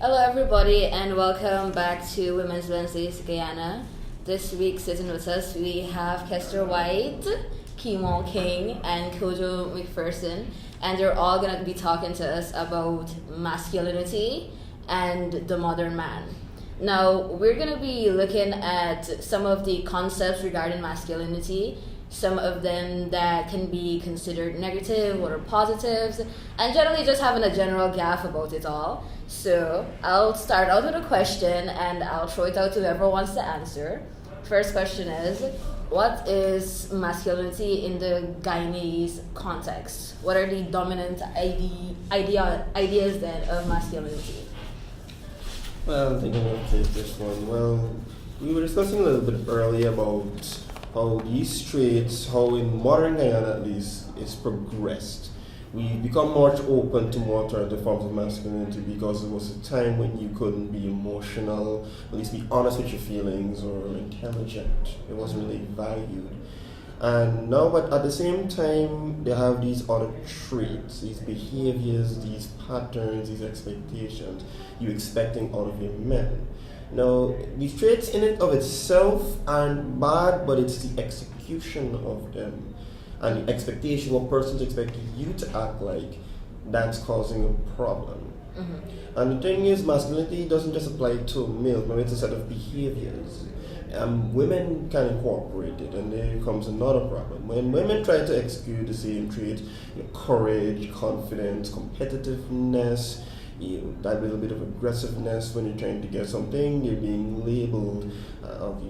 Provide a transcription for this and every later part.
Hello, everybody, and welcome back to Women's Wednesdays Guyana. This week, sitting with us, we have Kester, Whyte, Kemol King, and Kojo McPherson, and they're all going to be talking to us about masculinity and the modern man. Now, we're going to be looking at some of the concepts regarding masculinity, some of them that can be considered negative or positives, and generally just having a general gaff about it all. So I'll start out with a question and I'll throw it out to whoever wants to answer. First question is, what is masculinity in the Guyanese context? What are the dominant ideas then of masculinity? Well, I think I'm going to take this one. Well, we were discussing a little bit earlier about how these traits, how in modern Guyana at least, it's progressed. We become much open to more alternative forms of masculinity because it was a time when you couldn't be emotional, at least be honest with your feelings or intelligent. It wasn't really valued. And now, but at the same time, they have these other traits, these behaviors, these patterns, these expectations you're expecting out of your men. Now, these traits in and of itself aren't bad, but it's the execution of them and the expectation what persons expect you to act like that's causing a problem. Mm-hmm. And the thing is, masculinity doesn't just apply to males, but it's a set of behaviors. Women can incorporate it, and there comes another problem. When women try to execute the same traits, courage, confidence, competitiveness, that little bit of aggressiveness when you're trying to get something, you're being labeled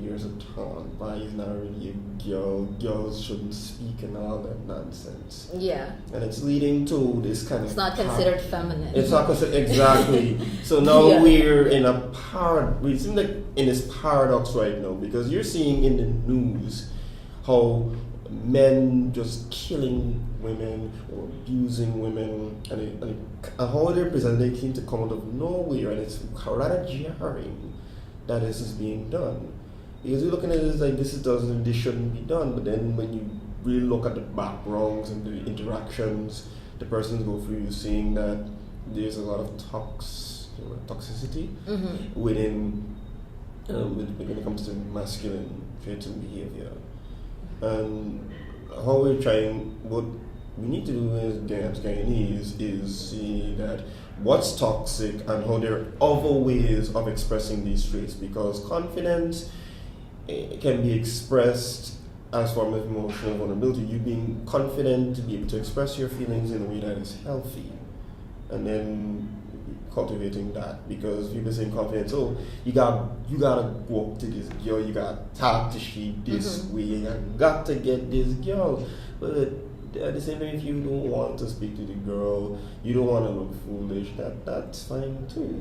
years of time. Why is not really a girl? Girls shouldn't speak and all that nonsense. Yeah. And it's leading to this kind of. It's not considered feminine. It's not considered exactly. So now we're in a we seem like in this paradox right now because you're seeing in the news how men just killing women or abusing women and how they're presented, they seem to come out of nowhere, and it's rather jarring that this is being done because you're looking at it as like this shouldn't be done, but then when you really look at the backgrounds and the interactions the persons go through, you're seeing that there's a lot of toxicity within when it comes to masculine traits and behavior. And how we're trying, what we need to do as Guyanese is see that what's toxic and how there are other ways of expressing these traits, because confidence can be expressed as form of emotional vulnerability. You being confident to be able to express your feelings in a way that is healthy, and then cultivating that, because people saying confidence, you gotta go up to this girl, you gotta talk to she this way, you got to get this girl. But at the same time, if you don't want to speak to the girl, you don't want to look foolish, that's fine too.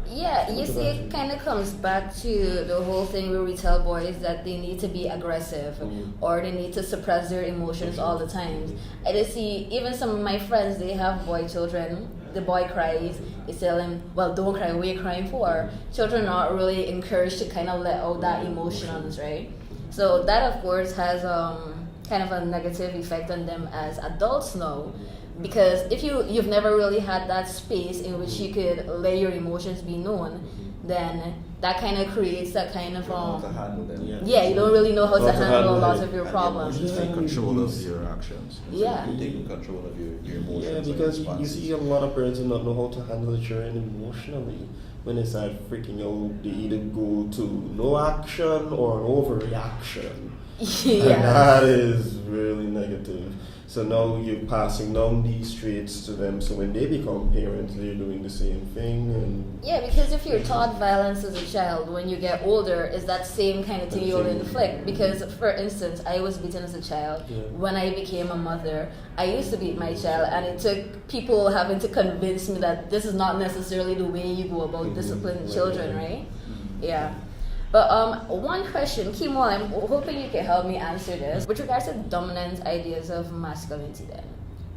Yeah, you see, it kind of comes back to the whole thing where we tell boys that they need to be aggressive or they need to suppress their emotions all the time. I just see, even some of my friends, they have boy children. The boy cries, they tell him, well, don't cry, what are you crying for? Children are not really encouraged to kind of let out that emotions, right? So that, of course, has kind of a negative effect on them as adults now. Because if you've never really had that space in which you could let your emotions be known, then that kind of creates that kind of you don't really know how to handle a lot of your problems. You take control of your actions. Yeah. You're taking control of your emotions. Yeah, because you see a lot of parents who don't know how to handle the children emotionally. When they start freaking out, they either go to no action or an overreaction. Yeah. And that is really negative. So now you're passing down these traits to them, so when they become parents, they're doing the same thing. And yeah, because if you're taught violence as a child, when you get older, is that same kind of thing you'll inflict. Because, for instance, I was beaten as a child. Yeah. When I became a mother, I used to beat my child, and it took people having to convince me that this is not necessarily the way you go about disciplining children, right? Yeah. But one question, Kemol, I'm hoping you can help me answer this. With regards to dominant ideas of masculinity then,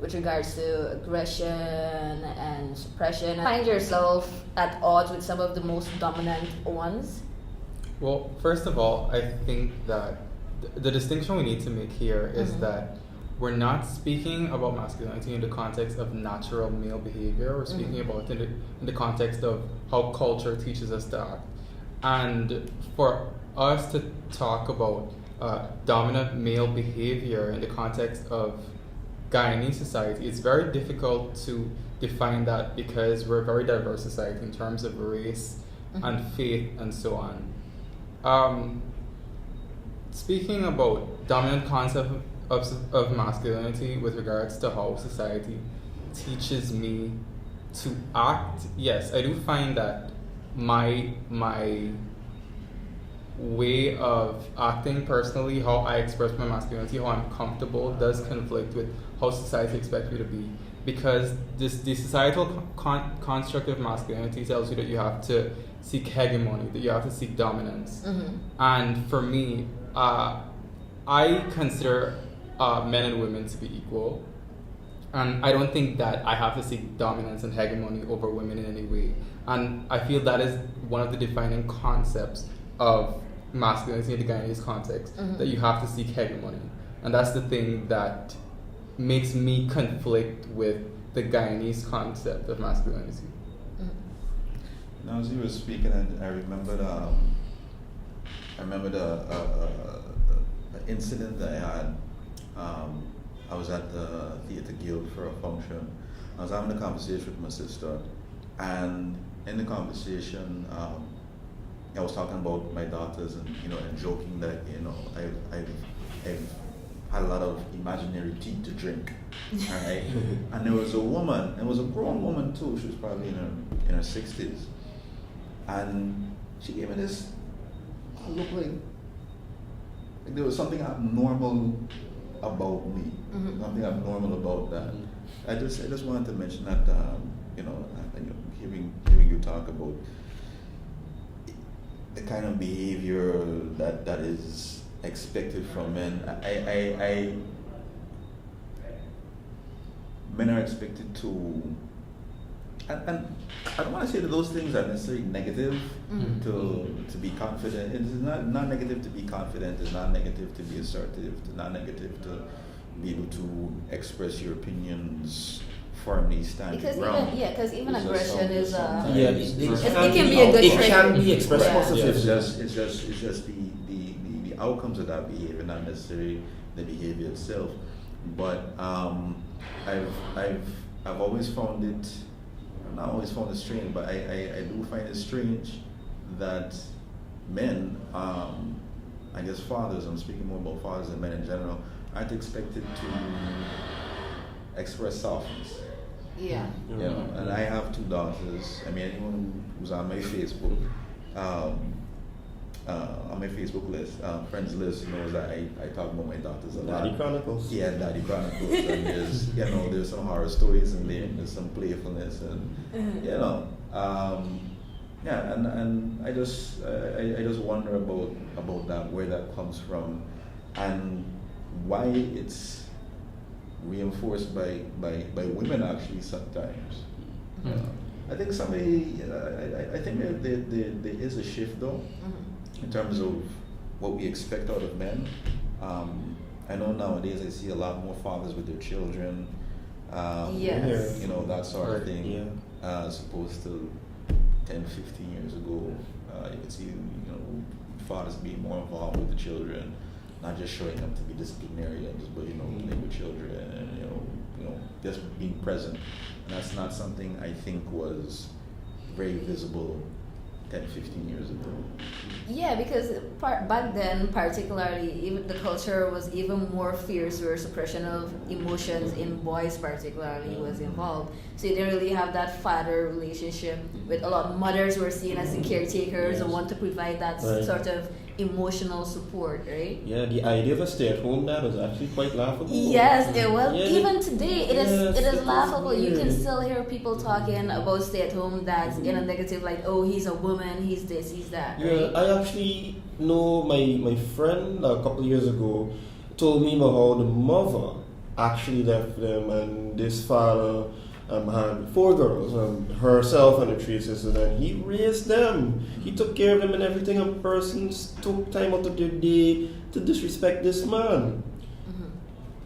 with regards to aggression and suppression, find yourself at odds with some of the most dominant ones? Well, first of all, I think that the distinction we need to make here is that we're not speaking about masculinity in the context of natural male behavior. We're speaking about it in the context of how culture teaches us to act. And for us to talk about dominant male behavior in the context of Guyanese society, it's very difficult to define that because we're a very diverse society in terms of race and faith and so on. Speaking about dominant concept of masculinity with regards to how society teaches me to act, yes, I do find that my way of acting personally, how I express my masculinity, how I'm comfortable, does conflict with how society expects me to be. Because the societal construct of masculinity tells you that you have to seek hegemony, that you have to seek dominance. And for me, I consider men and women to be equal. And I don't think that I have to seek dominance and hegemony over women in any way. And I feel that is one of the defining concepts of masculinity in the Guyanese context, that you have to seek hegemony. And that's the thing that makes me conflict with the Guyanese concept of masculinity. Now, as you were speaking, I remembered the incident that I had. I was at the Theatre Guild for a function. I was having a conversation with my sister, and in the conversation, I was talking about my daughters and joking that I've had a lot of imaginary tea to drink, right? And there was a woman, it was a grown woman too. She was probably in her 60s, and she gave me this look like there was something abnormal about me, something abnormal about that. I just wanted to mention that hearing you talk about the kind of behavior that is expected from men. Men are expected to, and I don't want to say that those things are necessarily negative. To be confident. It's not negative to be confident. It's not negative to be assertive. It's not negative to be able to express your opinions firmly, standing ground. Because even aggression is it can be a good trait. It can be expressed positively. It's just the outcomes of that behavior, not necessarily the behavior itself. But I've always found it, not always found it strange, but I do find it strange that men, I guess fathers, I'm speaking more about fathers and men in general, aren't expected to express softness. Yeah. And I have 2 daughters. I mean, anyone who's on my Facebook, list, friends list, knows that I talk about my daughters a lot. Daddy Chronicles. Yeah, Daddy Chronicles. And there's some horror stories in there, and there's some playfulness, and and I just wonder about that, where that comes from, and why it's reinforced by women actually sometimes. I think I think there is a shift though, in terms of what we expect out of men. I know nowadays I see a lot more fathers with their children. That sort of thing. As opposed to 10, 15 years ago, you could see fathers being more involved with the children, not just showing up to be disciplinarians, but playing with children and just being present. And that's not something I think was very visible 10, 15 years ago. Yeah, because back then, particularly, even the culture was even more fierce, where suppression of emotions in boys particularly was involved. So you didn't really have that father relationship with a lot of mothers who were seen as the caretakers and want to provide that sort of emotional support, right? Yeah, the idea of a stay-at-home dad was actually quite laughable. Yes, it was. Even today, it is laughable. You can still hear people talking about stay-at-home dads in a negative, like, oh, he's a woman, he's this, he's that. Right? Yeah, I actually know my friend a couple of years ago told me about how the mother actually left them, and this father had 4 girls, herself and the 3 sisters, and he raised them. He took care of them and everything, and persons took time out of their day to disrespect this man.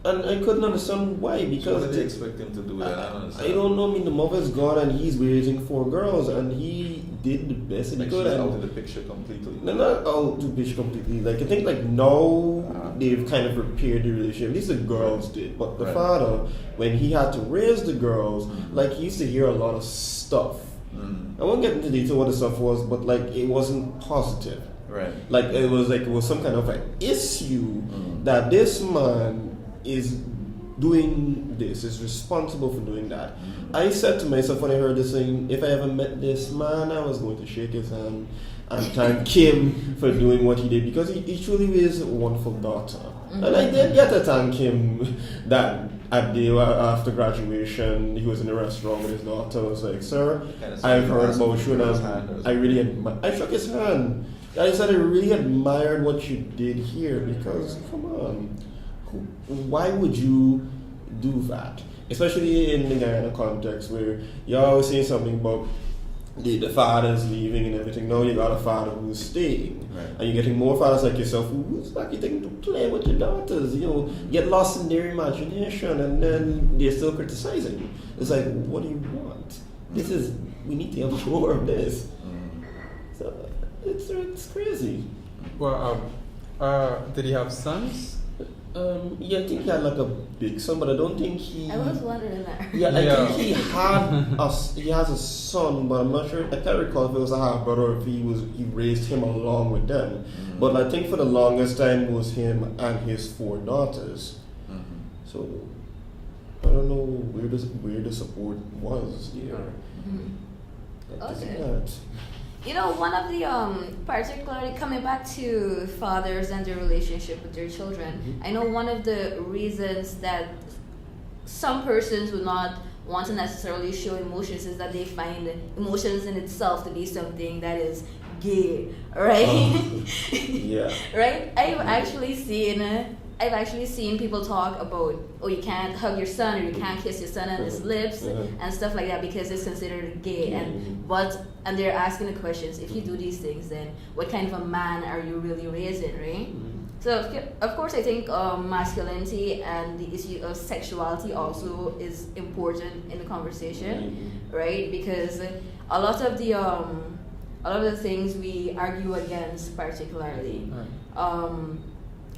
And I couldn't understand why, So because what did they expect him to do that? I don't understand. I don't know. I mean, the mother's gone and he's raising 4 girls, and he did the best that Like he could. she's And out of the picture completely. no, not out to bitch completely. Like I think like now they've kind of repaired the relationship. At least the girls did, but the Right. father, when he had to raise the girls, like he used to hear a lot of stuff. I won't get into detail what the stuff was, but like it wasn't positive. Right. Like it was some kind of an issue that this man is doing this, is responsible for doing that. I said to myself when I heard this thing, if I ever met this man, I was going to shake his hand and thank him for doing what he did, because he truly is a wonderful daughter. And I did get to thank him that at the after graduation, he was in a restaurant with his daughter. I was like, sir, I've heard about you, and I really I shook his hand. I said I really admired what you did here, because come on, why would you do that? Especially in the Guyana context where you're always saying something about the father's leaving and everything. Now you got a father who's staying, Right. and you're getting more fathers like yourself who's like you think to play with your daughters. You know, get lost in their imagination, and then they're still criticizing. It's like, what do you want? We need to have more of this. So it's crazy. Well, did he have sons? Yeah, I think he had like a big son, but I don't think he. I was wondering that. Yeah, I think he has a son, but I'm not sure. I can't recall if it was a half brother or if he raised him along with them. But I think for the longest time it was him and his 4 daughters. So I don't know where the support was there. Okay. You know, one of the particularly coming back to fathers and their relationship with their children, I know one of the reasons that some persons would not want to necessarily show emotions is that they find emotions in itself to be something that is gay, right? Yeah. Right? I've actually seen people talk about, oh, you can't hug your son, or you can't kiss your son on his lips and stuff like that because it's considered gay. And they're asking the questions, if you do these things, then what kind of a man are you really raising, right? So of course I think masculinity and the issue of sexuality also is important in the conversation, right? Because a lot of the things we argue against particularly,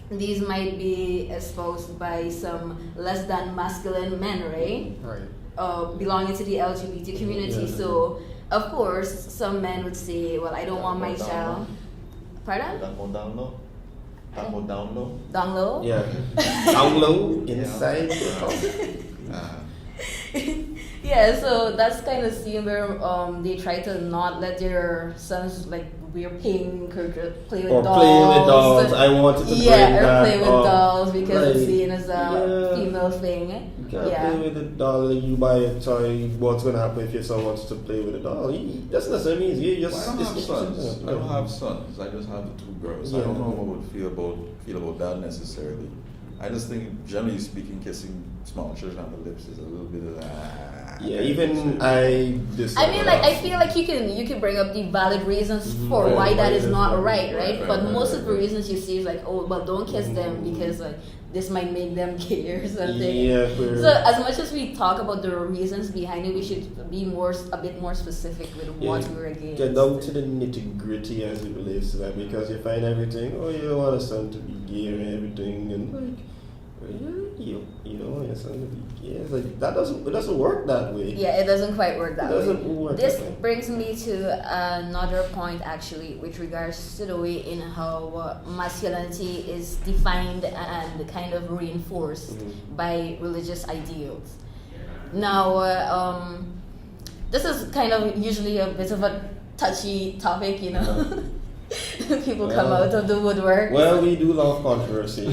these might be espoused by some less than masculine men, right? Right. Belonging to the LGBT community. So, of course, some men would say, well, I don't want my child. Pardon? Down low. Down low? Yeah. Down low, inside. Yeah, so that's kind of scene where they try to not let their sons like wear pink or play with or dolls. play with dolls. I wanted to bring that play with up. dolls because it's Like, seen as a female thing. You can't play with a doll. You buy a toy. What's gonna happen if your son wants to play with a doll? That's not what it means. You just. Well, I don't have sons. I don't have sons. I just have the 2 girls. I don't know what I would feel about that necessarily. I just think, generally speaking, kissing small children on the lips is a little bit of Yeah, even I. I feel like you can bring up the valid reasons for why that is not right? But most of the reasons you see is like, oh, but don't kiss them because like this might make them gay or something. Yeah. So as much as we talk about the reasons behind it, we should be a bit more specific with what we're against. Get down to the nitty gritty as it relates to that, because you find everything. Oh, you don't want a son to be gay and everything, and like. You don't want your son to be gay. It's like it doesn't work that way. Yeah, it doesn't quite work that way. This that way. brings me to another point actually with regards to the way in how masculinity is defined and kind of reinforced by religious ideals. Now, this is kind of usually a bit of a touchy topic, you know. People come out of the woodwork. Well, we do love controversy.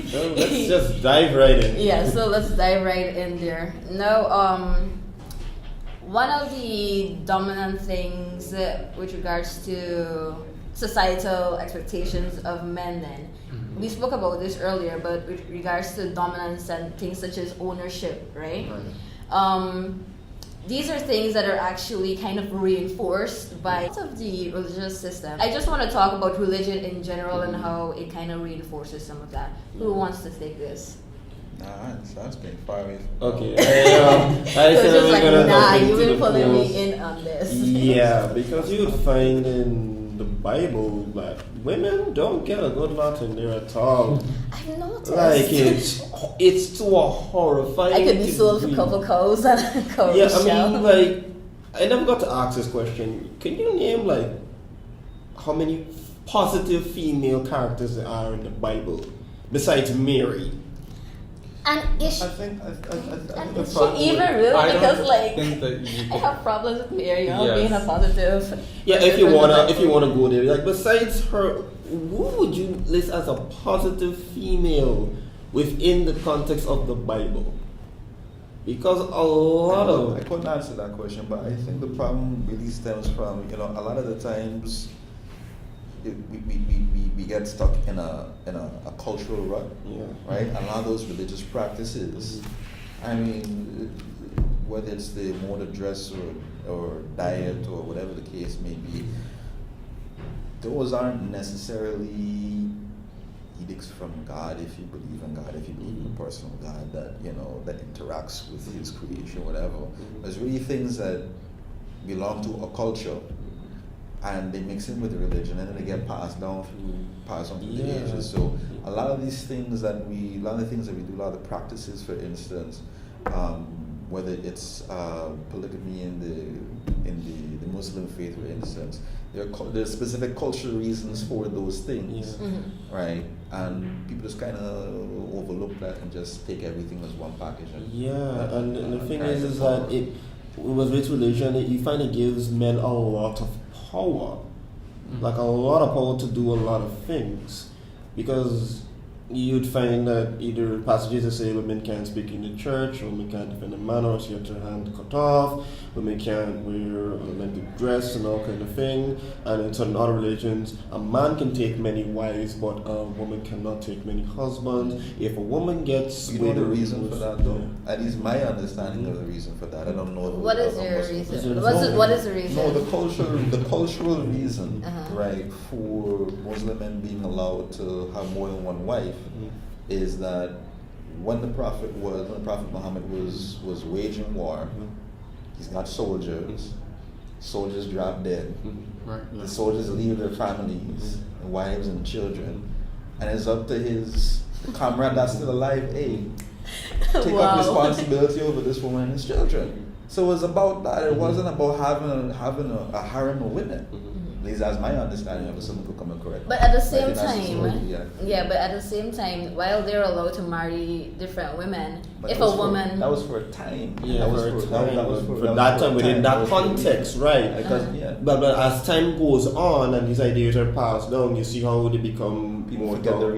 So let's just dive right in. Yeah, so let's dive right in there. Now, one of the dominant things with regards to societal expectations of men then, we spoke about this earlier, but with regards to dominance and things such as ownership, right? These are things that are actually kind of reinforced by of the religious system. I just want to talk about religion in general and how it kind of reinforces some of that. Who wants to take this? Nah, that's getting far away. Okay. So I said just we're like, gonna nah, jump you've into been the pulling polls. me in on this. Yeah, because you would find in the Bible that women don't get a good lot in there at all. I've noticed. Like it's to a horrifying. I could be sold for a degree. couple cows and a cow Yeah, shell. I mean, like, I never got to ask this question. Can you name like how many positive female characters there are in the Bible besides Mary? And is I think and the is problem she even with- really? I don't Because like think that you I can- have problems with Mary, Yes. being a positive. Yeah, person if you in the wanna Bible. go there, like besides her, who would you list as a positive female within the context of the Bible? Because a lot I of couldn't answer that question, but I think the problem really stems from, a lot of the times we get stuck in a cultural rut, yeah. right? A lot of those religious practices, I mean, whether it's the mode of dress or diet or whatever the case may be, those aren't necessarily edicts from God, if you believe in God, if you believe in a personal God that that interacts with His creation, whatever. There's really things that belong to a culture, and they mix in with the religion, and then they get passed on through the ages. So a lot of these things that a lot of the things that we do, a lot of the practices, for instance, whether it's polygamy in the Muslim faith, for instance, there's specific cultural reasons for those things, right? And people just kind of overlook that and just take everything as one package. And the thing is that it with religion, you find it gives men a lot of power, like a lot of power to do a lot of things, because you'd find that either passages that say women can't speak in the church, women can't defend a man or she has her hand cut off, women can't wear ornamented dress and all kind of thing. And in certain other religions, a man can take many wives, but a woman cannot take many husbands. If a woman gets You know the reason for that, though? At least my understanding of the reason for that. I don't know. What is your reason? What is the reason? No, the cultural reason, right, for Muslim men being allowed to have more than one wife is that when the Prophet Muhammad was waging war, he's got soldiers drop dead. Right. The soldiers leave their families, and wives and children, and it's up to his comrade that's still alive, take up responsibility over this woman and his children. So it was about that. It wasn't about having a harem of women. At least that's my understanding of it. Someone could come and correct. But at the I same think that's the time, story, but at the same time, while they're allowed to marry different women, But if that a was woman that was for a time. Yeah, that was for a for time, that was for for that that was time for a within That that was for a context, reason. right? Because yeah. But as time goes on and these ideas are passed down, you see how they become People more forget down. the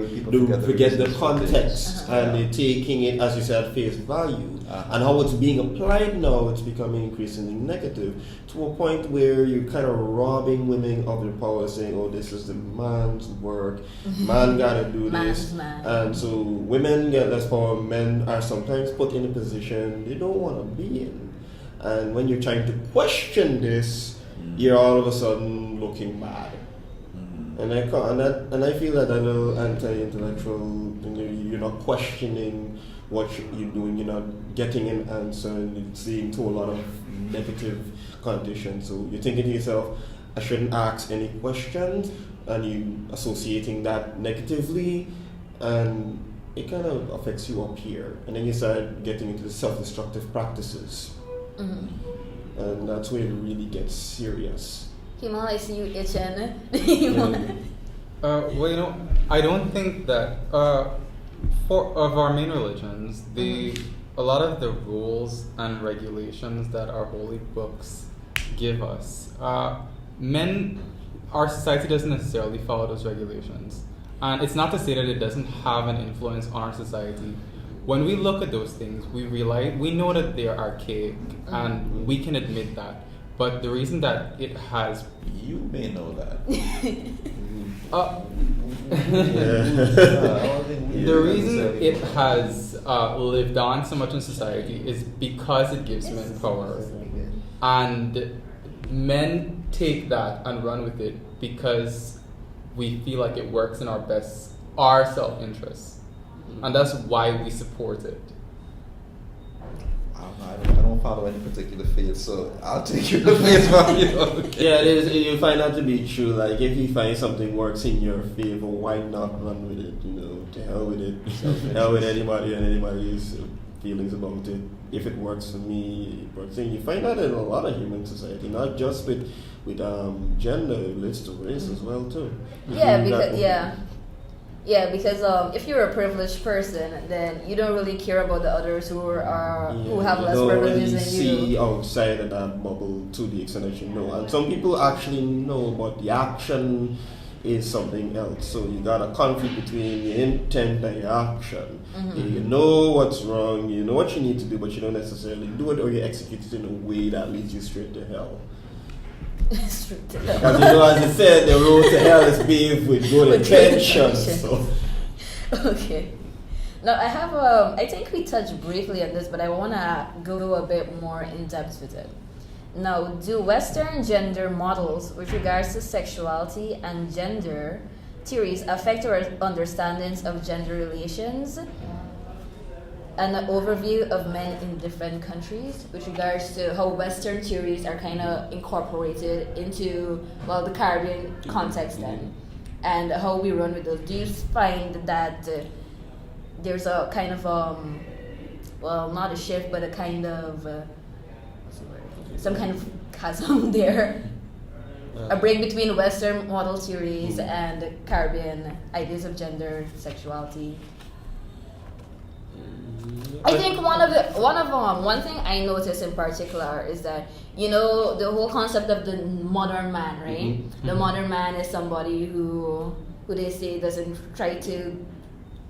forget the reasons for things. context and they're taking it, as you said, at face value. And how it's being applied now, it's becoming increasingly negative to a point where you're kind of robbing women of their power, saying, "Oh, this is the man's work. Man gotta do this." Man. And so women get less power. Men are sometimes put in a position they don't want to be in. And when you're trying to question this, you're all of a sudden looking bad. And I feel that a little anti-intellectual. You're not questioning what you're doing. You're not getting an answer, and it's leading to a lot of negative conditions. So you're thinking to yourself, I shouldn't ask any questions, and you associating that negatively, and it kind of affects you up here. And then you start getting into the self-destructive practices, and that's where it really gets serious. Kemol, I see you itching. Well, I don't think that of our main religions, a lot of the rules and regulations that our holy books give us, our society doesn't necessarily follow those regulations. And it's not to say that it doesn't have an influence on our society. When we look at those things, we know that they are archaic, and we can admit that. But the reason that it has... You may know that. The reason it has lived on so much in society is because it gives men power. And men take that and run with it because we feel like it works in our self-interest. and that's why we support it. I don't follow any particular faith, so I'll take your faith value. Okay. Yeah, it is. You find that to be true. Like, if you find something works in your favor, why not run with it? You know, to hell with it. To hell with anybody and anybody's feelings about it. If it works for me, it works. And you find that in a lot of human society, not just with gender, it relates to race as well too. Yeah, because if you're a privileged person, then you don't really care about the others who have less privileges than you. See outside of that bubble to the extent that you know, and some people actually know, but the action is something else. So you got a conflict between your intent and your action. You know what's wrong, you know what you need to do, but you don't necessarily do it, or you execute it in a way that leads you straight to hell. Straight to hell. Because as you said, the road to hell is paved with good intentions. So. Okay. Now I have I think we touched briefly on this, but I wanna go a bit more in depth with it. Now, do Western gender models with regards to sexuality and gender theories affect our understandings of gender relations? And an overview of men in different countries with regards to how Western theories are kind of incorporated into, well, the Caribbean context then, and how we run with those. Do you find that there's a kind of, well, not a shift, but a kind of, some kind of chasm there? A break between Western model theories and Caribbean ideas of gender, sexuality. I think one thing I noticed in particular is that, you know, the whole concept of the modern man, right? The modern man is somebody who they say doesn't try to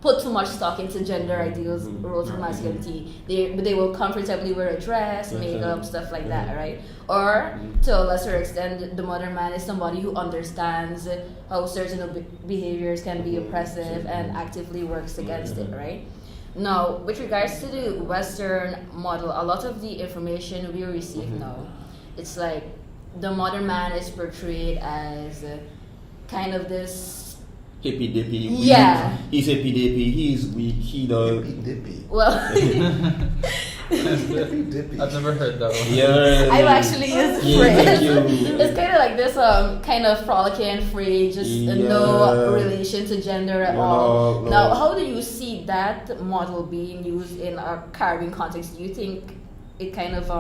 put too much stock into gender ideals, roles of masculinity. They will comfortably wear a dress, makeup, stuff like that, right? Or to a lesser extent, the modern man is somebody who understands how certain behaviors can be oppressive and actively works against it, right? Now, with regards to the Western model, a lot of the information we receive now, it's like the modern man is portrayed as kind of this hippy dippy. Yeah. He's hippy dippy. He's weak. He does. Hippy dippy. Well, Hippy dippy. I've never heard that one. Yeah. I've actually used the phrase. It's kind of like this kind of frolicky, free, just no relation to gender at all. No. Now, how do you see that model being used in a Caribbean context? Do you think it kind of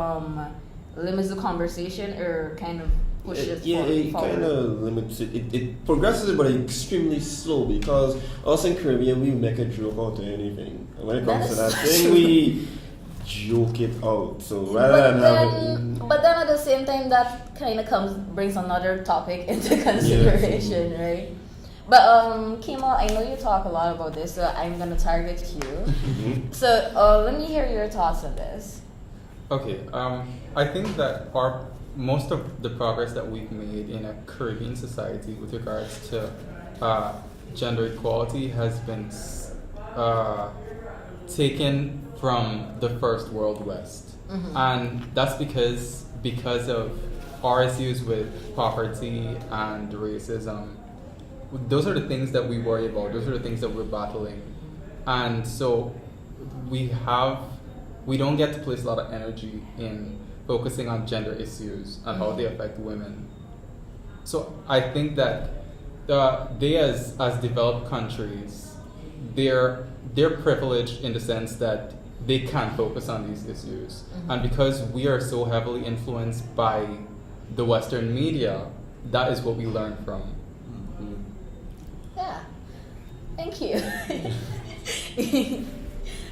limits the conversation or kind of pushes it forward? kind of limits it. It progresses it, but it's extremely slow, because us in Caribbean, we make a joke out of anything. And when it comes to that thing, we joke it out. So rather than having... But then at the same time, that kind of brings another topic into consideration, right? But Kemol, I know you talk a lot about this, so I'm gonna target you. So let me hear your thoughts on this. Okay, I think that most of the progress that we've made in a Caribbean society with regards to gender equality has been taken from the first world West, and that's because of our issues with poverty and racism. Those are the things that we worry about. Those are the things that we're battling, and so we don't get to place a lot of energy in focusing on gender issues and how they affect women. So I think that they as developed countries, they're privileged in the sense that they can focus on these issues. And because we are so heavily influenced by the Western media, that is what we learn from. Yeah, thank you.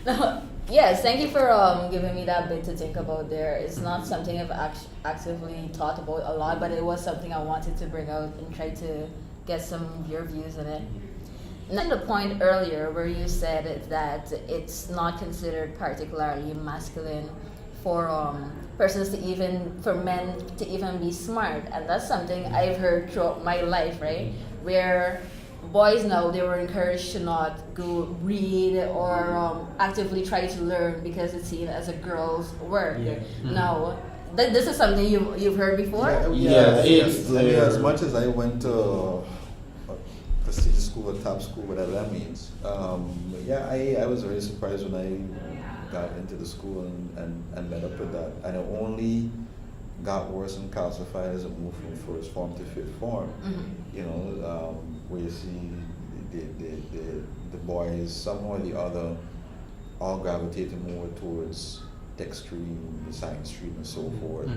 Now, yes, thank you for giving me that bit to think about there. It's not something I've actively thought about a lot, but it was something I wanted to bring out and try to get some of your views on it. And then the point earlier where you said that it's not considered particularly masculine for men to even be smart, and that's something I've heard throughout my life, right? Where boys now, they were encouraged to not go read or actively try to learn because it's seen as a girl's work. Now, this is something you've heard before? Yes. I mean, as much as I went to prestigious school or top school, whatever that means. Yeah, I was very surprised when I got into the school and met up with that. And it only got worse and calcified as it moved from first form to fifth form. You know, where you see the boys, somehow or the other, all gravitating more towards tech stream, the science stream, and so forth.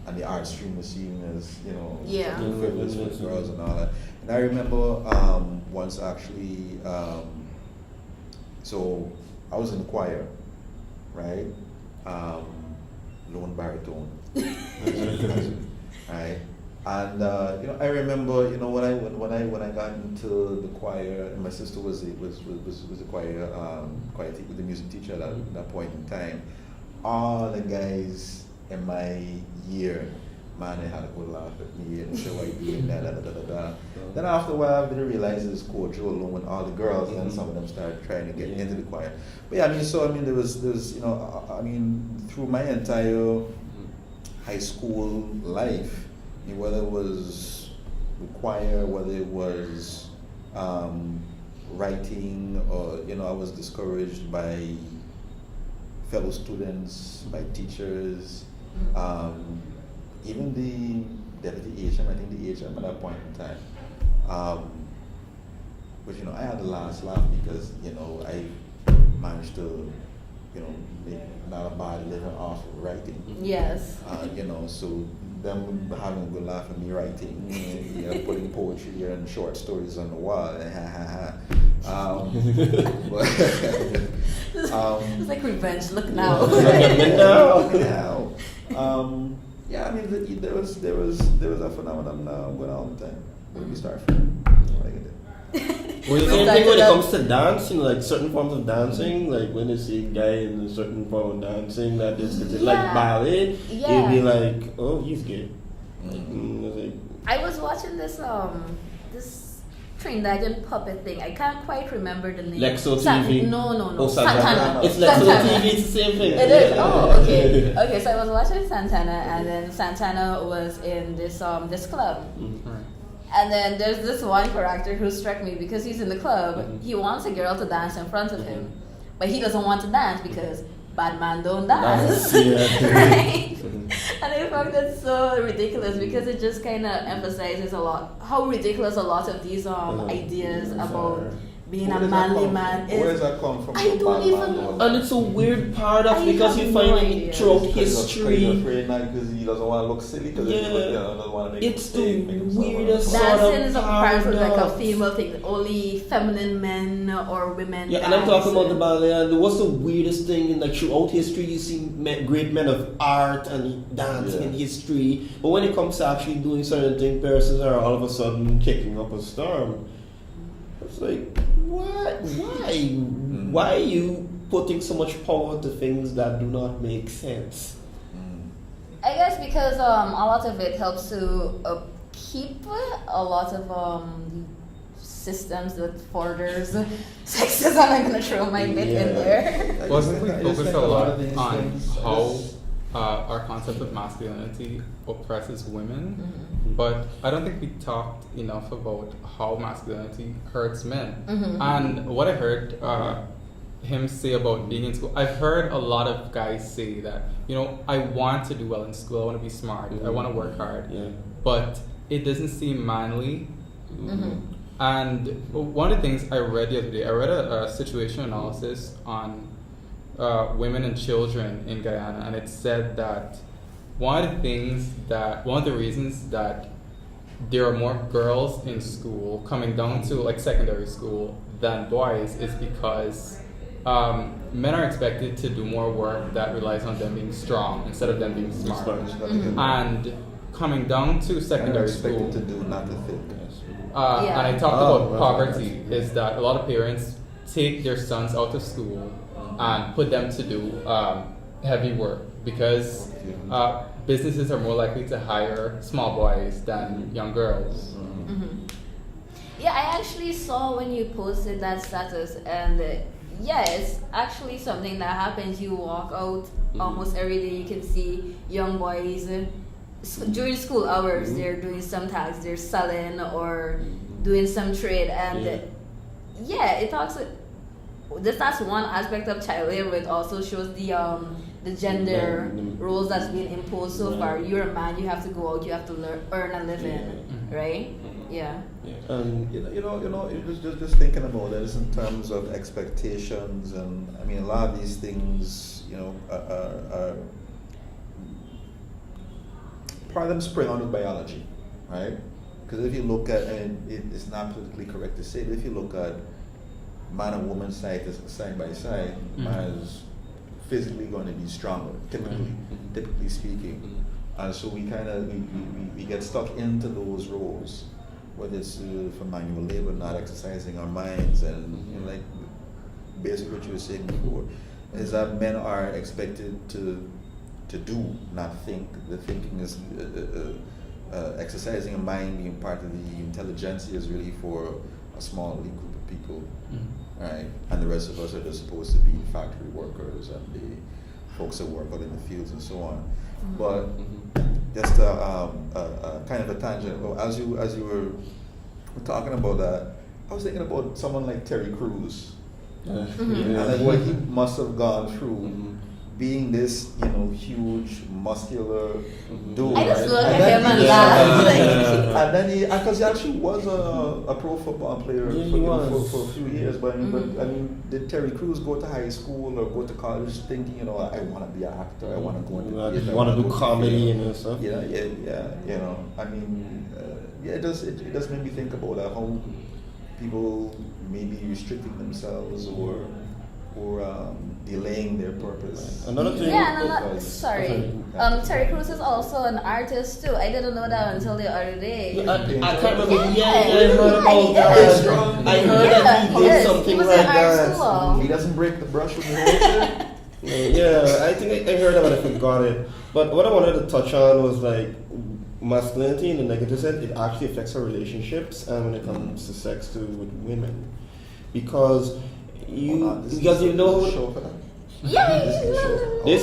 And the art stream was seen as, you know, frivolous for girls and all that. And I remember once actually, so I was in the choir, right? Lone baritone, right? And you know, I remember, you know, when I got into the choir, and my sister was the choir the music teacher at that point in time. All the guys in my year, man, they had a good laugh at me and say, "Why you doing that?" Then after a while, I didn't realize it's Kojo along with all the girls, and then some of them started trying to get into the choir. But yeah, I mean, so I mean, there was you know, I mean, through my entire high school life, whether it was the choir, whether it was writing, or, you know, I was discouraged by fellow students, by teachers, even the deputy HM, I think the HM at that point in time. But, you know, I had the last laugh because, you know, I managed to, you know, make not a bad living off of writing. Yes. You know, so them having a good laugh at me writing, you know, putting poetry and short stories on the wall. It's like revenge. Look now. Yeah, I mean, there was a phenomenon going on all the time. Where we start from? Well, the same thing when it comes to dancing, like certain forms of dancing, like when you see a guy in a certain form of dancing that is like ballet, you'd be like, oh, he's gay. I was watching this Trinidadian puppet thing. I can't quite remember the name. Lexo TV? No. Oh, Santana. It's Lexo TV, it's the same thing. It is? Oh, okay. Okay, so I was watching Santana, and then Santana was in this club. And then there's this one character who struck me because he's in the club. He wants a girl to dance in front of him, but he doesn't want to dance because bad man don't dance. Right? And I found that so ridiculous because it just kind of emphasizes a lot how ridiculous a lot of these ideas about being a manly man is. Where does that come from? I don't even know. And it's a weird paradox because you find it throughout history. He's afraid now because he doesn't want to look silly. Because he doesn't want to make it's the weirdest sort dancing of is apparently like a female thing. Only feminine men or women. Yeah, and I'm talking about the ballet. And what's the weirdest thing in like throughout history? You see great men of art and dancing in history, but when it comes to actually doing certain things, persons are all of a sudden kicking up a storm. It's like, what? Why are you putting so much power to things that do not make sense? I guess because a lot of it helps to keep a lot of systems that forders sexism. I'm gonna throw my bit in there. Wasn't we focused a lot on how our concept of masculinity oppresses women? But I don't think we talked enough about how masculinity hurts men. And what I heard him say about being in school, I've heard a lot of guys say that, you know, I want to do well in school, I want to be smart, I want to work hard, but it doesn't seem manly. And one of the things I read the other day, I read a situation analysis on women and children in Guyana, and it said that one of the reasons that there are more girls in school coming down to like secondary school than boys is because men are expected to do more work that relies on them being strong instead of them being smart. And coming down to secondary school, to do not to think. Yeah. And I talked about poverty, is that a lot of parents take their sons out of school and put them to do heavy work because businesses are more likely to hire small boys than young girls. Yeah, I actually saw when you posted that status, and yeah, it's actually something that happens. You walk out almost every day, you can see young boys during school hours. They're doing some tasks, they're selling or doing some trade, and it talks. That's one aspect of child labor. It also shows the gender roles that's been imposed so far. You're a man, you have to go out, you have to earn a living, right? Yeah. Just thinking about this in terms of expectations, and I mean a lot of these things, are part of them spring out of biology, right? Because if you look at, and it's not politically correct to say, but if you look at man and woman side by side, man is physically going to be stronger, typically speaking. And so we kind of we get stuck into those roles, whether it's for manual labor, not exercising our minds, and like basically what you were saying before, is that men are expected to do, not think. The thinking is exercising a mind, being part of the intelligentsia is really for a small elite group of people, right? And the rest of us are just supposed to be factory workers and the folks that work out in the fields and so on. But just a kind of a tangent. Well, as you were talking about that, I was thinking about someone like Terry Crews, and like what he must have gone through. Being this, huge, muscular dude. I just look and at him and laugh. And then because he actually was a pro football player for a few years. But I mean, did Terry Crews go to high school or go to college thinking, I want to be an actor, I want to go into theater, I want to do comedy and stuff? Yeah. I mean, it does make me think about how people may be restricting themselves or delaying their purpose. Another thing. Terry Crews is also an artist too. I didn't know that until the other day. I can't remember. I heard about that. I heard that he did something like that. He doesn't break the brush with the Yeah, I think I heard about it. I forgot it. But what I wanted to touch on was like masculinity in the negative sense. It actually affects our relationships when it comes to sex too with women, because you know. This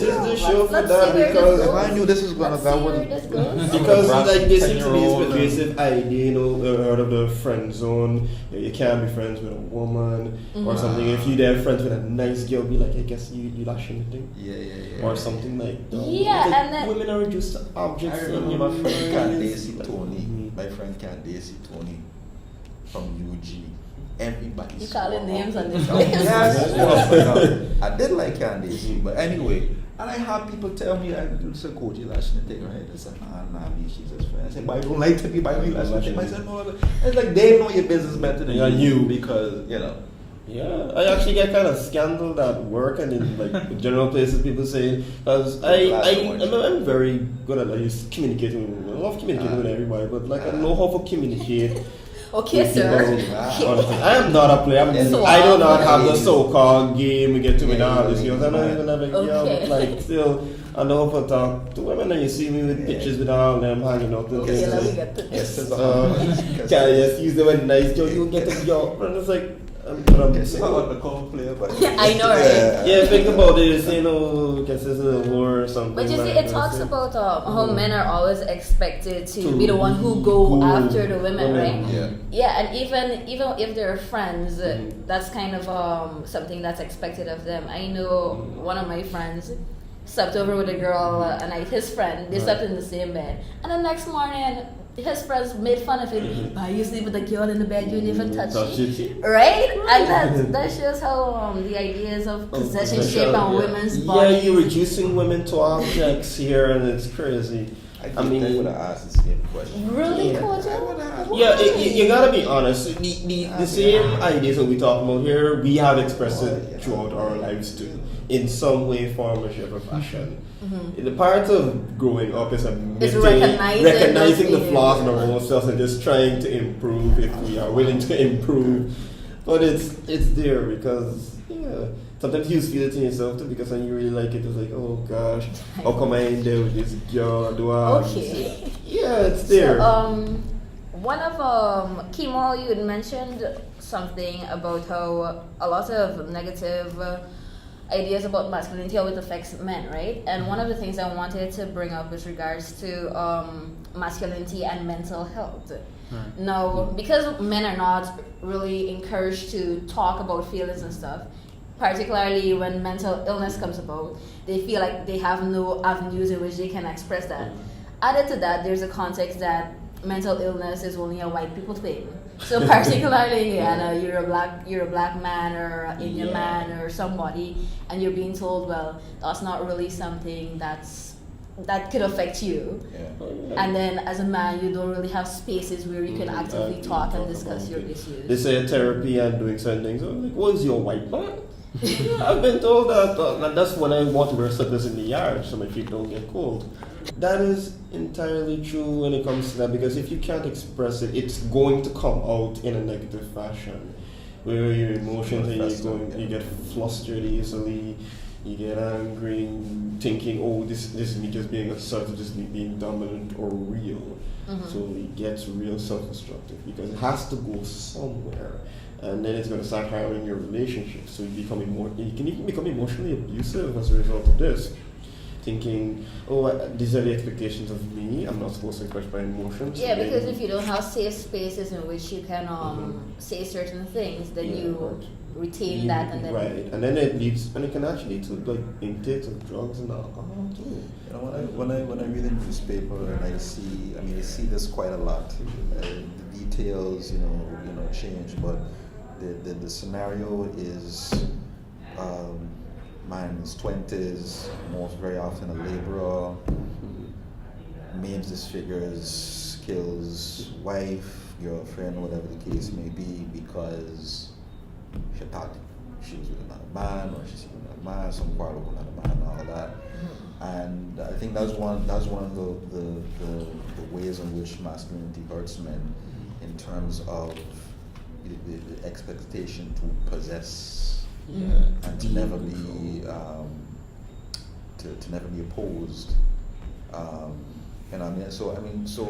is the show for that because if I knew this was gonna that would because like there seems to be this pervasive idea, out of the friend zone. You can't be friends with a woman or something. If you're friends with a nice girl, be like, I guess you lashing the thing. Yeah. Or something like that. Yeah, like and then women are reduced to objects. I remember my friend Candace Tony. My friend Candace Tony from UG. Everybody. You calling names on this place? I did like Candace, but anyway, and I have people tell me that it's a Kojo lashing the thing, right? I said, nah, me, she's just friend. I said, but I don't like to be by me lashing the thing. I said, no, it's like they know your business better than you because Yeah, I actually get kind of scandaled at work and in like general places. People say, because I'm very good at communicating. I love communicating with everybody, but like I know how to communicate. Okay, sir. I am not a player. I do not have the so-called game. We get to me now. This girls, I don't even have a girl. But like still, I know how to talk to women, and you see me with pictures with all them hanging out. Okay, let me get to this. Can I just use the word nice girl? You get a girl, and it's like. It's not a call player, but I know, right? Yeah, think about it. Consists of war or something. But you see, it talks about how men are always expected to be the one who go after the women, right? Yeah, and even if they're friends, that's kind of something that's expected of them. I know one of my friends slept over with a girl a night. His friend, they slept in the same bed, and the next morning. His friends made fun of him. Why you sleep with a girl in the bed? You didn't even touch it, right? And that shows how the ideas of possession shape on women's bodies. Yeah, you're reducing women to objects here, and it's crazy. I mean, I would have asked the same question. Really, Kojo? Yeah, you gotta be honest. The same ideas that we talk about here, we have expressed it throughout our lives too, in some way, form, or shape, or fashion. The part of growing up is recognizing the flaws in our own selves and just trying to improve if we are willing to improve. But it's there because sometimes you feel it in yourself too, because when you really like it, it's like, oh gosh, how come I ain't there with this girl? Yeah, it's there. So, one of Kemol, you had mentioned something about how a lot of negative ideas about masculinity, how it affects men, right? And one of the things I wanted to bring up with regards to masculinity and mental health. Right. Now, because men are not really encouraged to talk about feelings and stuff, particularly when mental illness comes about, they feel like they have no avenues in which they can express that. Added to that, there's a context that mental illness is only a white people thing. So particularly, you're a black man or an Indian man or somebody, and you're being told, well, that's not really something that could affect you. Yeah. And then as a man, you don't really have spaces where you can actively talk and discuss your issues. They say therapy and doing certain things. I'm like, what is your white man? I've been told that, and that's when I want to wear slippers in the yard so my feet don't get cold. That is entirely true when it comes to that, because if you can't express it, it's going to come out in a negative fashion. Where your emotions, you get flustered easily, you get angry, thinking, oh, this is me just being assertive, just me being dominant or real. So it gets real self-destructive because it has to go somewhere. And then it's going to start harming your relationship. So you can even become emotionally abusive as a result of this. Thinking, oh, these are the expectations of me. I'm not supposed to express my emotions. Yeah, because if you don't have safe spaces in which you can say certain things, then you retain that, and then and then it can actually lead to like intake of drugs and alcohol too. You know, when I read the newspaper and I see this quite a lot. The details, change, but the scenario is. Man is 20s, very often a laborer, maims, disfigures, kills wife, girlfriend, whatever the case may be, because she thought she was with another man, or she's with another man, some quarrel with another man, and all that. And I think that's one of the ways in which masculinity hurts men, in terms of the expectation to possess. And to never be to never be opposed, so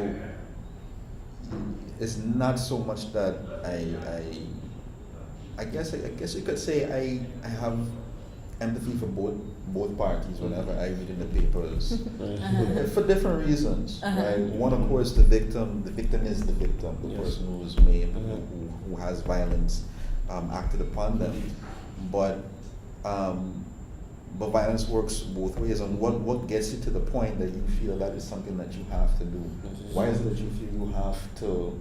it's not so much that I guess you could say I have empathy for both parties whenever I read in the papers, for different reasons. Right? One, of course, the victim is the victim, the person who was maimed, who has violence acted upon them. But violence works both ways. And what gets you to the point that you feel that is something that you have to do? Why is it that you feel you have to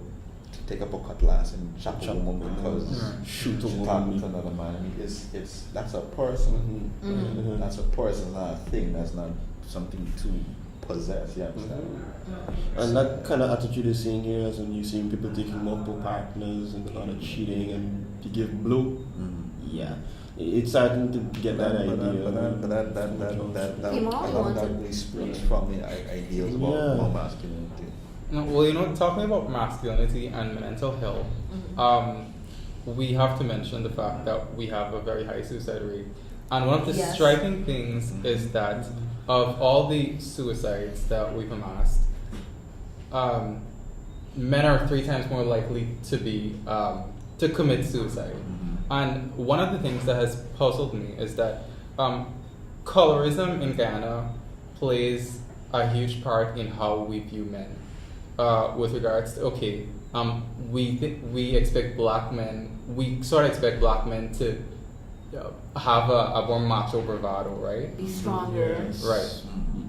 take up a cutlass and chop a woman because shoot a she woman talking with another man? I mean, it's that's a person. That's a person, not a thing. That's not something to possess. You understand? And that kind of attitude is seen here, as when you see people taking multiple partners and a lot of cheating and you give blow. Yeah, it's starting to get that idea. But that really springs from the ideals about masculinity. No, well, talking about masculinity and mental health, we have to mention the fact that we have a very high suicide rate. And one of the striking things is that of all the suicides that we've amassed, men are 3 times more likely to commit suicide. And one of the things that has puzzled me is that colorism in Guyana plays a huge part in how we view men. With regards to, we expect black men, we sort of expect black men to have a more macho bravado, right? Be stronger. Yes. Right.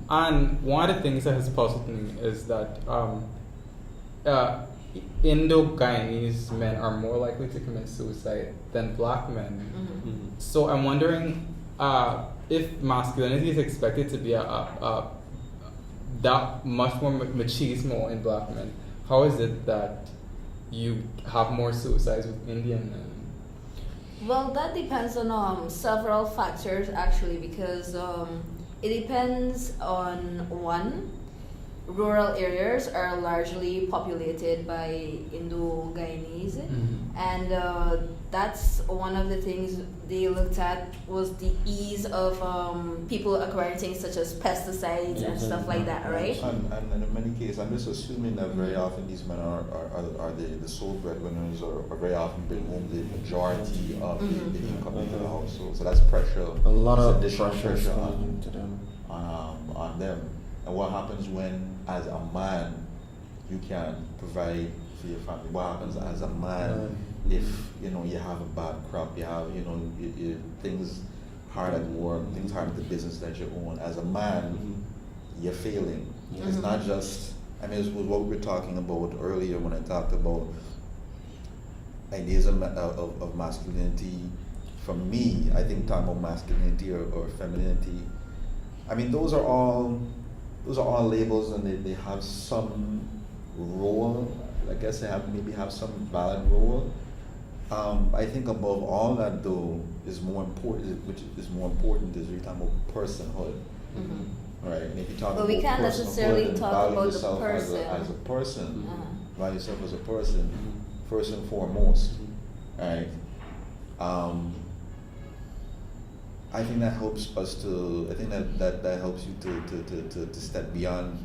And one of the things that has puzzled me is that Indo-Guyanese men are more likely to commit suicide than black men. So I'm wondering if masculinity is expected to be that much more machismo in black men, how is it that you have more suicides with Indian men? Well, that depends on several factors actually, because it depends on one. Rural areas are largely populated by Indo-Guyanese, and that's one of the things they looked at was the ease of people acquiring things such as pesticides and stuff like that, right? And in many cases, I'm just assuming that very often these men are the sole breadwinners, or very often bring home the majority of the income into the household. So that's pressure. A lot of additional pressure on them. And what happens when, as a man, you can provide for your family? What happens as a man if you have a bad crop? You have things hard at work, things hard at the business that you own. As a man, you're failing. It's not just. I mean, it was what we were talking about earlier when I talked about ideas of masculinity. For me, I think talking about masculinity or femininity, I mean, those are all labels, and they have some role. I guess they maybe have some valid role. I think above all that, though, is more important. Which is more important is you're talking about personhood. Right, and if you talk but about we can't necessarily talk about the person as a person, value yourself as a person, first and foremost, right? I think that helps us to. I think that helps you to step beyond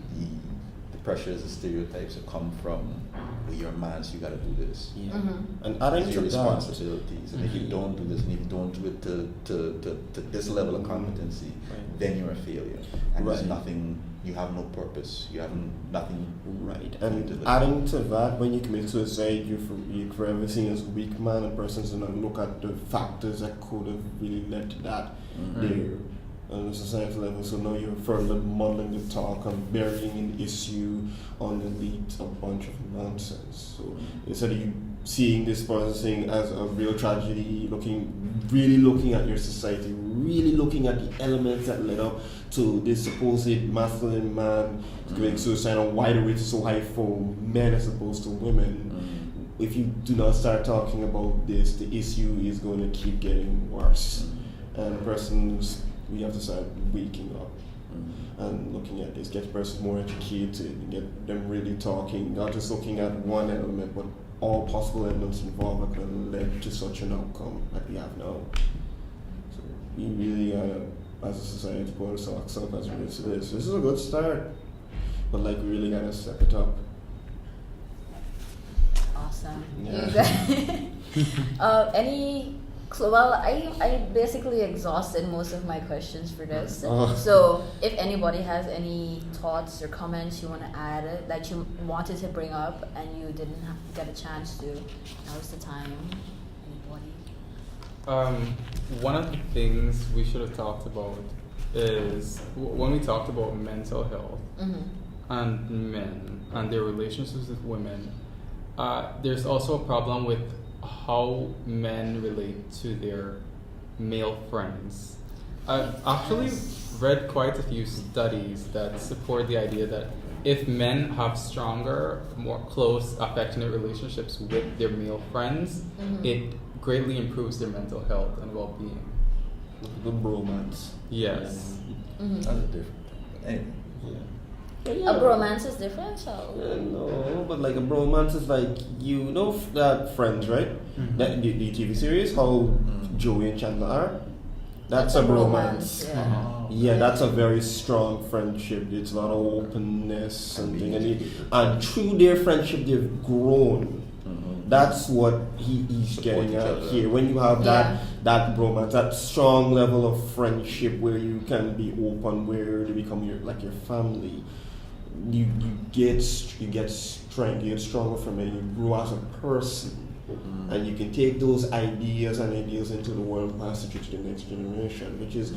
the pressures, the stereotypes that come from. Well, you're a man, so you got to do this. And adding to your that, responsibilities, and if you don't do this, and if you don't do it to this level of competency, then you're a failure. And there's nothing. You have no purpose. You have nothing. Right. And adding to that, when you commit suicide, you're forever seen as a weak man. A person's gonna look at the factors that could have really led to that there on the societal level. So now you're further muddling the talk and burying an issue underneath a bunch of nonsense. So instead of you seeing this person thing as a real tragedy, really looking at your society, really looking at the elements that led up to this supposed masculine man committing suicide, and why the rate is so high for men as opposed to women. If you do not start talking about this, the issue is going to keep getting worse. And we have to start waking up and looking at this, get persons more educated, and get them really talking, not just looking at one element, but all possible elements involved that could have led to such an outcome that we have now. So we really, as a society, put our socks up as it relates to this. This is a good start, but we really gotta step it up. Awesome. Yeah. I basically exhausted most of my questions for this. So if anybody has any thoughts or comments you want to add that you wanted to bring up and you didn't get a chance to, now's the time. Anybody? One of the things we should have talked about is when we talked about mental health and men and their relationships with women, there's also a problem with how men relate to their male friends. I've actually read quite a few studies that support the idea that if men have stronger, more close, affectionate relationships with their male friends, it greatly improves their mental health and well-being. The bromance. Yes. That's a different thing. Anyway. Yeah. A bromance is different, so no, but a bromance is that Friends, right? That the TV series, how Joey and Chandler are. That's a bromance. Yeah, that's a very strong friendship. It's a lot of openness, something, and through their friendship, they've grown. That's what he's getting at here. When you have that bromance, that strong level of friendship where you can be open, where they become your family. You get strength, you get stronger from it, you grow as a person, and you can take those ideas into the world, pass it to the next generation, which is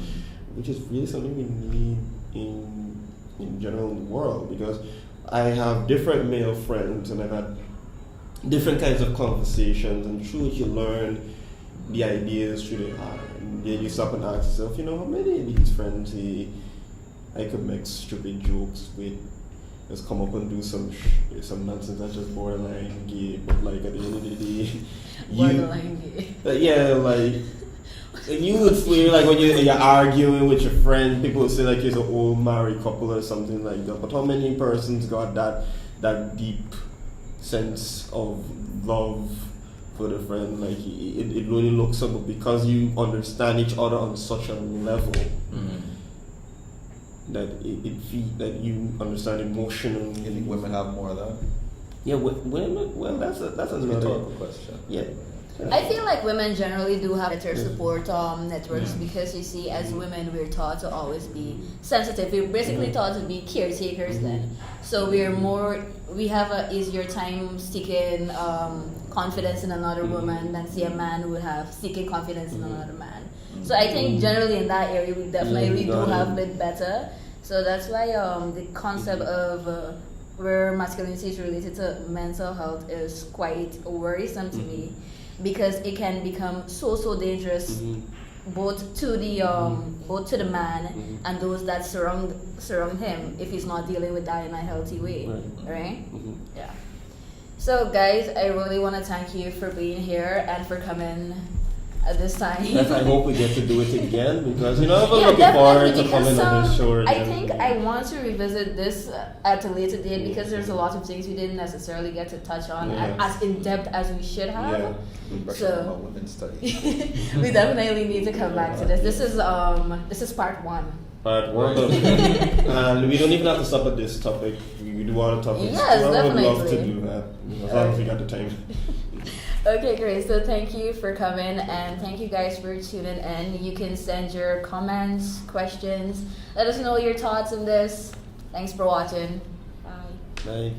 really something we need in general in the world, because I have different male friends and I've had different kinds of conversations, and through it you learn the ideas through the eye, and then you stop and ask yourself, how many of these friends I could make stupid jokes with, just come up and do some nonsense that's just borderline gay, but at the end of the day, borderline gay. You would feel when you're arguing with your friend, people would say you're an old married couple or something like that. But how many persons got that deep sense of love for the friend? It really looks up, but because you understand each other on such a level. That that you understand emotionally. You think women have more of that? Yeah, women. Well, that's another rhetorical question. Yeah, I feel like women generally do have better support networks because you see, as women, we're taught to always be sensitive. We're basically taught to be caretakers then. So we have a easier time seeking confidence in another woman than say a man would have seeking confidence in another man. So I think generally in that area we definitely do have it better. So that's why the concept of where masculinity is related to mental health is quite worrisome to me, because it can become so dangerous both to the man and those that surround him if he's not dealing with that in a healthy way, right? Yeah. So guys, I really want to thank you for being here and for coming at this time. Yes, I hope we get to do it again, because I'm looking forward to coming on this show again. I think I want to revisit this at a later date because there's a lot of things we didn't necessarily get to touch on as in depth as we should have. Yeah. So women's studies. we definitely need to come back to this. This is part 1. Part 1, and we don't even have to stop at this topic. We do other topics. Yes, I would love definitely. to do that, as long as we got the time. Okay, great. So thank you for coming, and thank you guys for tuning in. You can send your comments, questions. Let us know your thoughts on this. Thanks for watching. Bye. Bye.